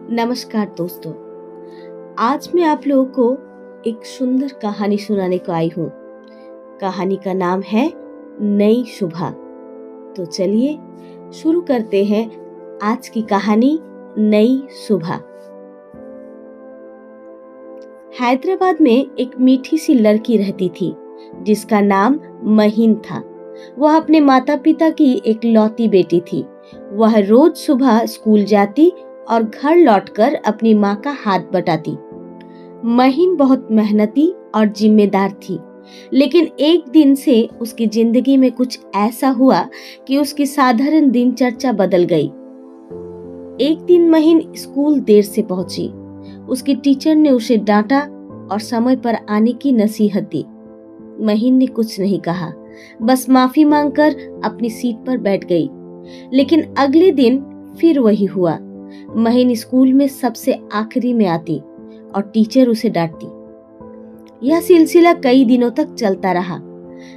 नमस्कार दोस्तों। आज मैं आप लोगों को एक सुंदर कहानी सुनाने को आई हूँ। कहानी का नाम है नई सुबह। तो चलिए शुरू करते हैं आज की कहानी नई सुबह। हैदराबाद में एक मीठी सी लड़की रहती थी जिसका नाम महीन था। वह अपने माता पिता की एक लौती बेटी थी। वह रोज सुबह स्कूल जाती और घर लौटकर अपनी माँ का हाथ बटाती। महीन बहुत मेहनती और जिम्मेदार थी, लेकिन एक दिन से उसकी जिंदगी में कुछ ऐसा हुआ कि उसकी साधारण दिनचर्या बदल गई। एक दिन महीन स्कूल देर से पहुंची। उसकी टीचर ने उसे डांटा और समय पर आने की नसीहत दी। महीन ने कुछ नहीं कहा, बस माफी मांगकर अपनी सीट पर बैठ गई। लेकिन अगले दिन फिर वही हुआ। महीन स्कूल में सबसे आखिरी में आती और टीचर उसे डांटती। यह सिलसिला कई दिनों तक चलता रहा।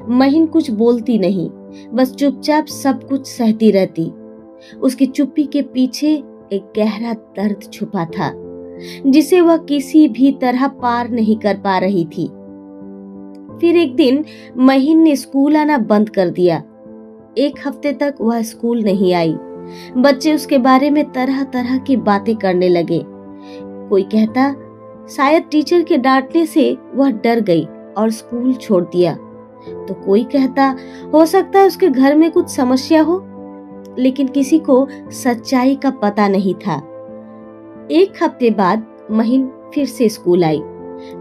महीन कुछ बोलती नहीं, बस चुपचाप सब कुछ सहती रहती। उसकी चुप्पी के पीछे एक गहरा दर्द छुपा था, जिसे वह किसी भी तरह पार नहीं कर पा रही थी। फिर एक दिन महीन ने स्कूल आना बंद कर दिया। एक हफ्ते तक वह स्कूल नहीं आई। बच्चे उसके बारे में तरह तरह की बातें करने लगे। कोई कहता शायद टीचर के डांटने से वह डर गई और स्कूल छोड़ दिया, तो कोई कहता हो सकता है उसके घर में कुछ समस्या हो। लेकिन किसी को सच्चाई का पता नहीं था। एक हफ्ते बाद महीन फिर से स्कूल आई,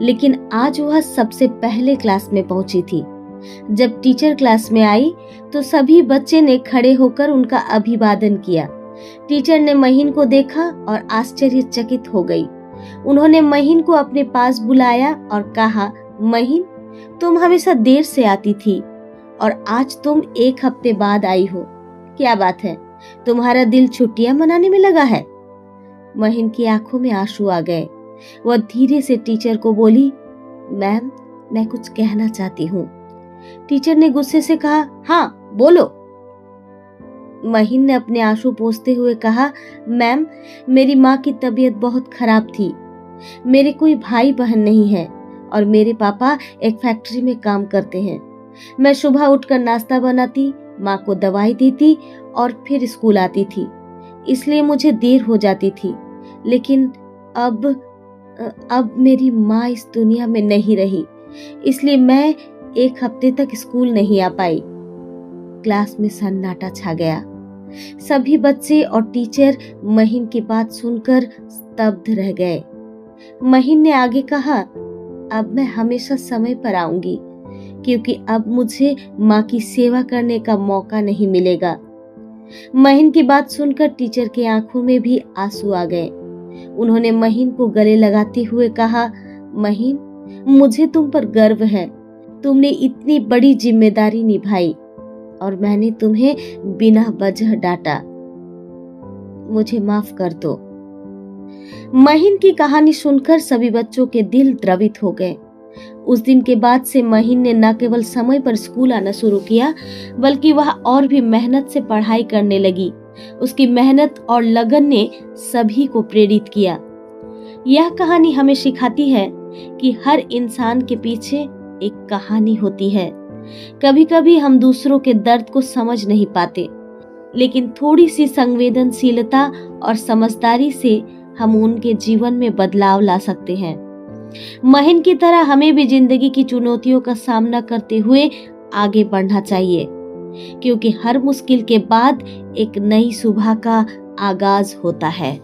लेकिन आज वह सबसे पहले क्लास में पहुंची थी। जब टीचर क्लास में आई तो सभी बच्चे ने खड़े होकर उनका अभिवादन किया। टीचर ने महीन को देखा और आश्चर्यचकित हो गई। उन्होंने महीन को अपने पास बुलाया और कहा, महीन, तुम हमेशा देर से आती थी और आज तुम एक हफ्ते बाद आई हो। क्या बात है, तुम्हारा दिल छुट्टियां मनाने में लगा है? महीन की आंखों में आंसू आ गए। वह धीरे से टीचर को बोली, मैम, मैं कुछ कहना चाहती हूँ। टीचर ने गुस्से से कहा, हाँ बोलो। महीन ने अपने आंसू पोंछते हुए कहा, मैम, मेरी माँ की तबीयत बहुत खराब थी। मेरे कोई भाई बहन नहीं है और मेरे पापा एक फैक्ट्री में काम करते हैं। मैं सुबह उठकर नाश्ता बनाती, माँ को दवाई देती और फिर स्कूल आती थी, इसलिए मुझे देर हो जाती थी। लेकिन अब मेरी माँ इस दुनिया में नहीं रही, इसलिए मैं एक हफ्ते तक स्कूल नहीं आ पाई। क्लास में सन्नाटा छा गया। सभी बच्चे और टीचर महीन की बात सुनकर स्तब्ध रह गए। महीन ने आगे कहा, अब मैं हमेशा समय पर आऊंगी, क्योंकि अब मुझे माँ की सेवा करने का मौका नहीं मिलेगा। महीन की बात सुनकर टीचर की आंखों में भी आंसू आ गए। उन्होंने महीन को गले लगाते हुए कहा, महीन, मुझे तुम पर गर्व है। तुमने इतनी बड़ी जिम्मेदारी निभाई और मैंने तुम्हें बिना वजह डांटा। मुझे माफ कर दो। महीन की कहानी सुनकर सभी बच्चों के दिल द्रवित हो गए। उस दिन के बाद से महीन ने न केवल समय पर स्कूल आना शुरू किया, बल्कि वह और भी मेहनत से पढ़ाई करने लगी। उसकी मेहनत और लगन ने सभी को प्रेरित किया। यह कहानी हमें सिखाती है कि हर इंसान के पीछे एक कहानी होती है। कभी कभी हम दूसरों के दर्द को समझ नहीं पाते, लेकिन थोड़ी सी संवेदनशीलता और समझदारी से हम उनके जीवन में बदलाव ला सकते हैं। महीन की तरह हमें भी जिंदगी की चुनौतियों का सामना करते हुए आगे बढ़ना चाहिए, क्योंकि हर मुश्किल के बाद एक नई सुबह का आगाज होता है।